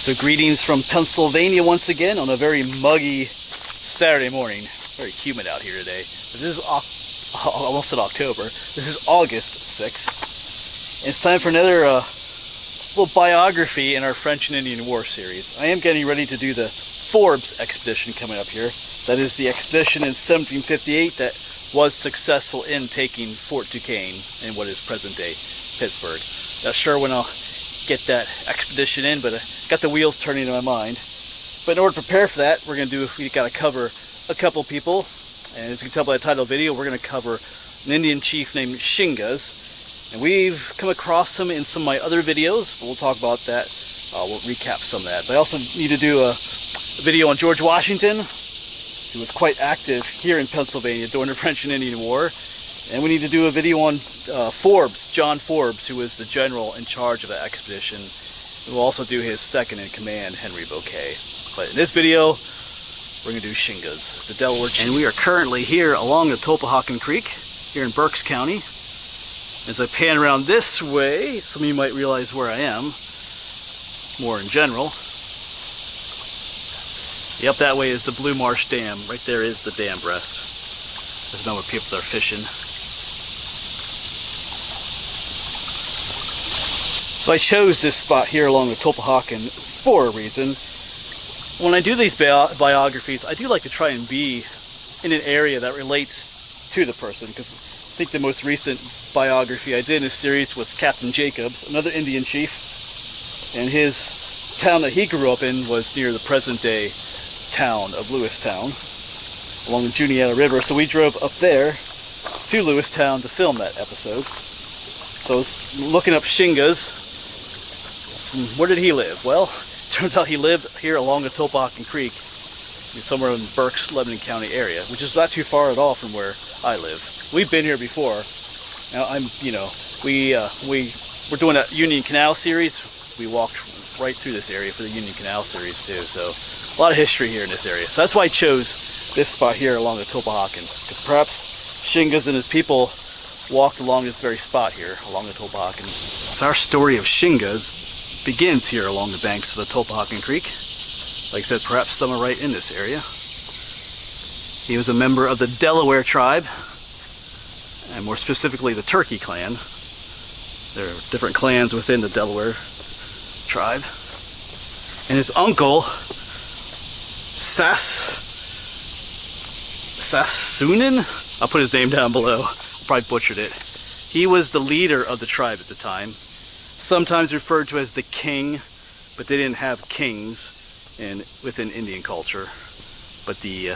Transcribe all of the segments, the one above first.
So greetings from Pennsylvania once again on a very muggy Saturday morning. Very humid out here today. This is almost in October. This is August 6th. And it's time for another little biography in our French and Indian War series. I am getting ready to do the Forbes expedition coming up here. That is the expedition in 1758 that was successful in taking Fort Duquesne in what is present-day Pittsburgh. Not sure when I'll get that expedition in, but I got the wheels turning in my mind. But in order to prepare for that, we got to cover a couple people. And as you can tell by the title of the video, we're going to cover an Indian chief named Shingas. And we've come across him in some of my other videos, but we'll talk about that. We'll recap some of that. But I also need to do a video on George Washington, who was quite active here in Pennsylvania during the French and Indian War. And we need to do a video on Forbes, John Forbes, who was the general in charge of that expedition. And we'll also do his second in command, Henry Bouquet. But in this video, we're going to do Shingas, the Delaware. And we are currently here along the Topahawken Creek, here in Berks County. As I pan around this way, some of you might realize where I am, more in general. Up that way is the Blue Marsh Dam. Right there is the dam breast. There's a number of people that are fishing. So I chose this spot here along the Topahawken for a reason. When I do these biographies, I do like to try and be in an area that relates to the person, because I think the most recent biography I did in this series was Captain Jacobs, another Indian chief, and his town that he grew up in was near the present-day town of Lewistown along the Juniata River. So we drove up there to Lewistown to film that episode. So I was looking up Shingas. Where did he live? Well, turns out he lived here along the Topahawken Creek, somewhere in Berks, Lebanon County area, which is not too far at all from where I live. We've been here before. Now we're doing that Union Canal series. We walked right through this area for the Union Canal series too. So a lot of history here in this area. So that's why I chose this spot here along the Topahawken, because perhaps Shingas and his people walked along this very spot here along the Topahawken. So our story of Shingas begins here along the banks of the Topahawken Creek. Like I said, perhaps some are right in this area. He was a member of the Delaware tribe, and more specifically the Turkey clan. There are different clans within the Delaware tribe. And his uncle, Sassunin? I'll put his name down below. Probably butchered it. He was the leader of the tribe at the time. Sometimes referred to as the king, but they didn't have kings within Indian culture. But the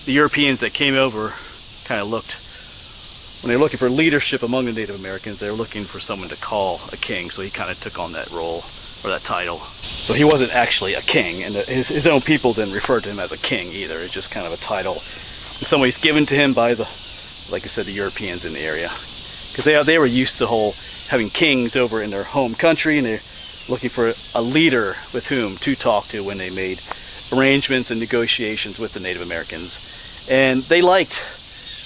Europeans that came over kind of looked, when they were looking for leadership among the Native Americans, they were looking for someone to call a king, so he kind of took on that role, or that title. So he wasn't actually a king, and his own people didn't refer to him as a king either. It's just kind of a title. In some ways given to him by like I said, the Europeans in the area. Because they were used to having kings over in their home country, and they're looking for a leader with whom to talk to when they made arrangements and negotiations with the Native Americans. And they liked,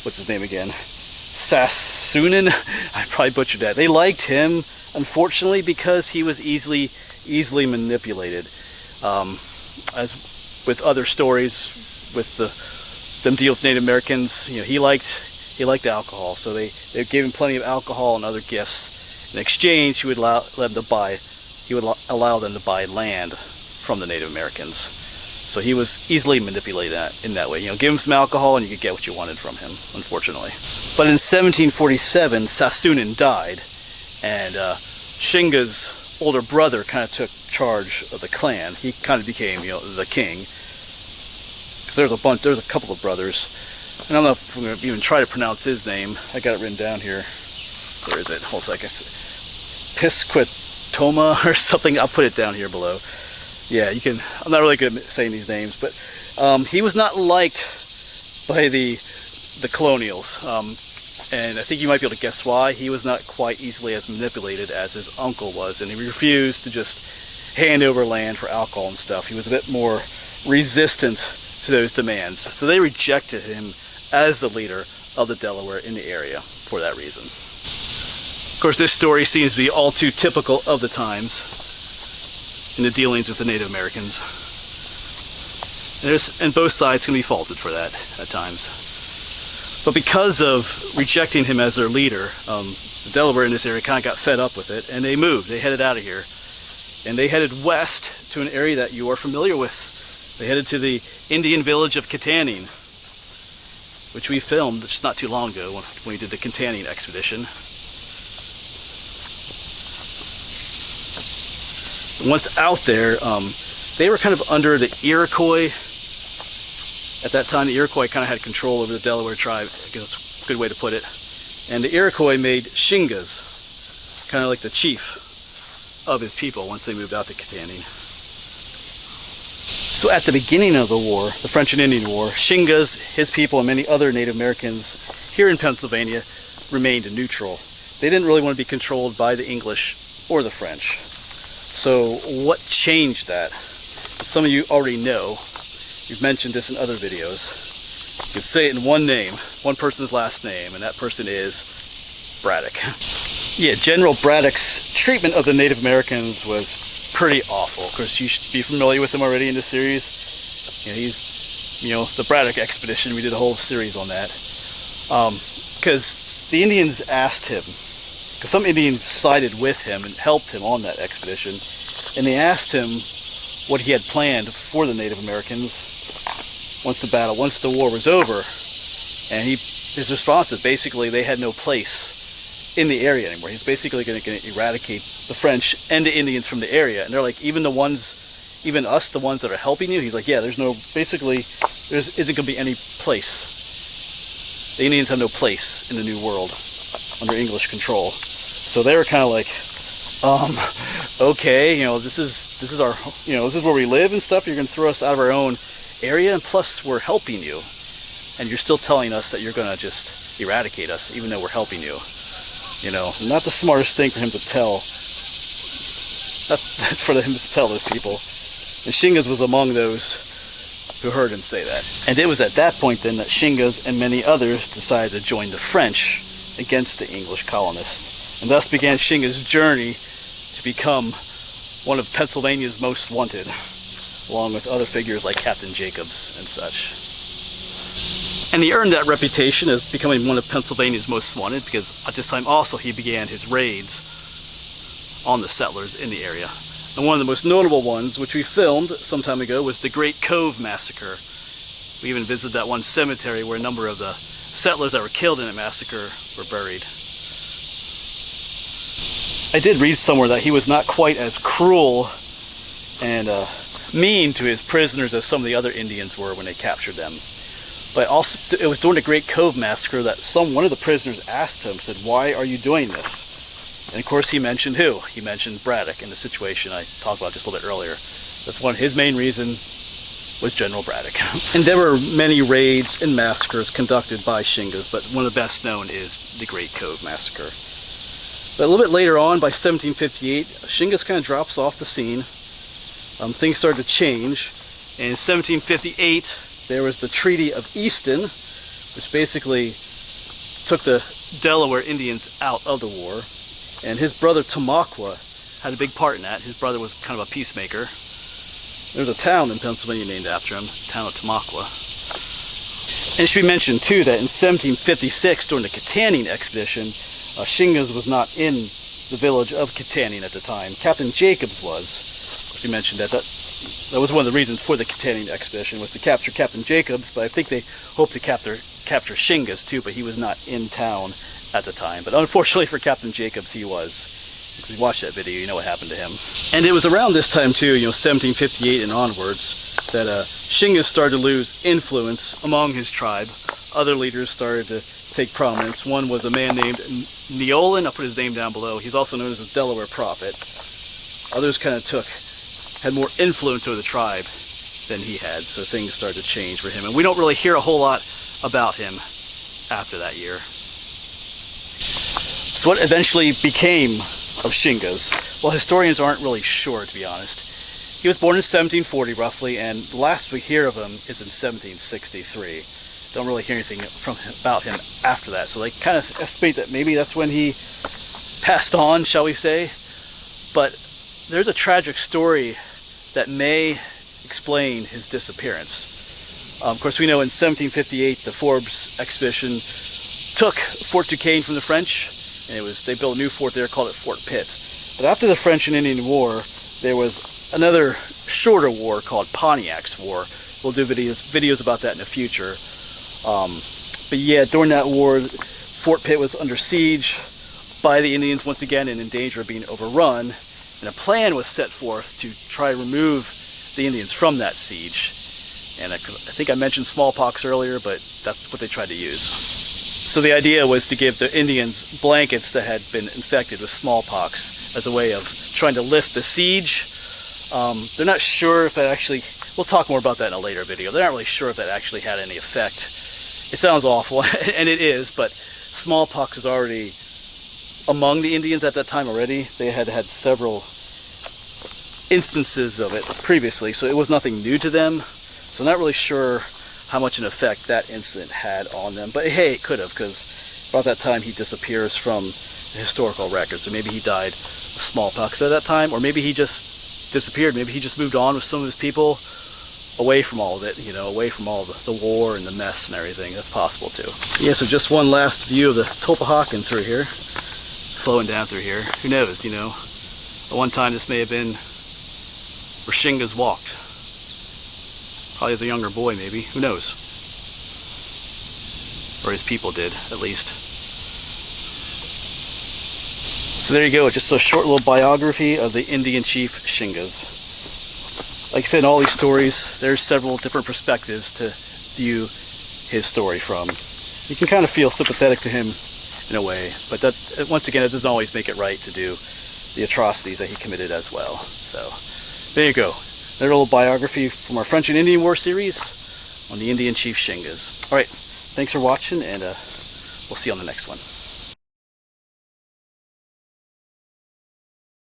what's his name again? Sassunin? I probably butchered that. They liked him, unfortunately, because he was easily manipulated. As with other stories, with them deal with Native Americans, he liked alcohol, so they gave him plenty of alcohol and other gifts. In exchange, he would allow them to buy land from the Native Americans. So he was easily manipulated in that way. Give him some alcohol and you could get what you wanted from him, unfortunately. But in 1747, Sassunin died, and Shingas' older brother kind of took charge of the clan. He kind of became, the king. Because there's a couple of brothers. And I don't know if I'm going to even try to pronounce his name. I got it written down here. Where is it? Hold a second. Pisquitoma or something. I'll put it down here below. Yeah, you can. I'm not really good at saying these names, but he was not liked by the colonials. And I think you might be able to guess why. He was not quite easily as manipulated as his uncle was, and he refused to just hand over land for alcohol and stuff. He was a bit more resistant to those demands. So they rejected him as the leader of the Delaware in the area for that reason. Of course, this story seems to be all too typical of the times. in the dealings with the Native Americans. And both sides can be faulted for that at times. But because of rejecting him as their leader, the Delaware in this area kind of got fed up with it, and they moved. They headed out of here. And they headed west to an area that you are familiar with. They headed to the Indian village of Kittanning, which we filmed just not too long ago when we did the Kittanning Expedition. Once out there, they were kind of under the Iroquois. At that time, the Iroquois kind of had control over the Delaware tribe. I guess that's a good way to put it. And the Iroquois made Shingas, kind of like the chief of his people once they moved out to Kittanning. So at the beginning of the war, the French and Indian War, Shingas, his people, and many other Native Americans here in Pennsylvania remained neutral. They didn't really want to be controlled by the English or the French. So what changed that? Some of you already know. We've mentioned this in other videos. You could say it in one name, one person's last name, and that person is Braddock. Yeah, General Braddock's treatment of the Native Americans was pretty awful. Of course, you should be familiar with him already in the series. He's, the Braddock Expedition. We did a whole series on that. Because the Indians asked him, because some Indians sided with him and helped him on that expedition, and they asked him what he had planned for the Native Americans once the war was over. And his response is basically they had no place in the area anymore. He's basically going to eradicate the French and the Indians from the area. And they're like, even us, the ones that are helping you, he's like, yeah, there isn't going to be any place. The Indians have no place in the New World under English control. So they were kind of like, okay, this is where we live and stuff. You're going to throw us out of our own area, and plus we're helping you, and you're still telling us that you're going to just eradicate us, even though we're helping you. Not the smartest thing for him to tell. That's for him to tell those people. And Shingas was among those who heard him say that. And it was at that point then that Shingas and many others decided to join the French against the English colonists. And thus began Shingas' journey to become one of Pennsylvania's most wanted, along with other figures like Captain Jacobs and such. And he earned that reputation as becoming one of Pennsylvania's most wanted because at this time also he began his raids on the settlers in the area. And one of the most notable ones, which we filmed some time ago, was the Great Cove Massacre. We even visited that one cemetery where a number of the settlers that were killed in the massacre were buried. I did read somewhere that he was not quite as cruel and mean to his prisoners as some of the other Indians were when they captured them. But also, it was during the Great Cove Massacre that one of the prisoners asked him, said, "Why are you doing this?" And of course he mentioned who? He mentioned Braddock in the situation I talked about just a little bit earlier. That's his main reason was General Braddock. And there were many raids and massacres conducted by Shingas, but one of the best known is the Great Cove Massacre. But a little bit later on, by 1758, Shingas kind of drops off the scene. Things started to change. In 1758, there was the Treaty of Easton, which basically took the Delaware Indians out of the war. And his brother Tamaqua had a big part in that. His brother was kind of a peacemaker. There's a town in Pennsylvania named after him, the town of Tamaqua. And it should be mentioned too that in 1756, during the Kittanning Expedition, Shingas was not in the village of Kittanning at the time. Captain Jacobs was. We mentioned that was one of the reasons for the Kittanning Expedition, was to capture Captain Jacobs, but I think they hoped to capture Shingas too, but he was not in town at the time. But unfortunately for Captain Jacobs, he was. If you watch that video, you know what happened to him. And it was around this time too, 1758 and onwards, that Shingas started to lose influence among his tribe. Other leaders started to take prominence. One was a man named Neolin. I'll put his name down below. He's also known as the Delaware Prophet. Others kind of had more influence over the tribe than he had, so things started to change for him. And we don't really hear a whole lot about him after that year. So what eventually became of Shingas? Well, historians aren't really sure, to be honest. He was born in 1740 roughly, and the last we hear of him is in 1763. Don't really hear anything about him after that, so they kind of estimate that maybe that's when he passed on, shall we say. But there's a tragic story that may explain his disappearance. Of course, we know in 1758 the Forbes expedition took Fort Duquesne from the French, and they built a new fort there, called it Fort Pitt. But after the French and Indian War, there was another shorter war called Pontiac's War. We'll do videos about that in the future. But yeah, during that war, Fort Pitt was under siege by the Indians once again and in danger of being overrun. And a plan was set forth to try to remove the Indians from that siege. And I think I mentioned smallpox earlier, but that's what they tried to use. So the idea was to give the Indians blankets that had been infected with smallpox as a way of trying to lift the siege. They're not sure if that actually, we'll talk more about that in a later video. They're not really sure if that actually had any effect. It sounds awful, and it is, but smallpox was already among the Indians at that time already. They had had several instances of it previously, so it was nothing new to them. So I'm not really sure how much an effect that incident had on them. But hey, it could have, because about that time he disappears from the historical records. So maybe he died of smallpox at that time, or maybe he just disappeared. Maybe he just moved on with some of his people away from all of it, away from all the war and the mess and everything. That's possible too. Yeah, so just one last view of the Topahawken through here, flowing down through here. Who knows, At one time this may have been where Shingas walked. Probably as a younger boy, maybe. Who knows? Or his people did, at least. So there you go, just a short little biography of the Indian chief Shingas. Like I said, in all these stories, there's several different perspectives to view his story from. You can kind of feel sympathetic to him in a way, but that, once again, it doesn't always make it right to do the atrocities that he committed as well. So there you go. Their little biography from our French and Indian War series on the Indian chief Shingas. Alright, thanks for watching, and we'll see you on the next one.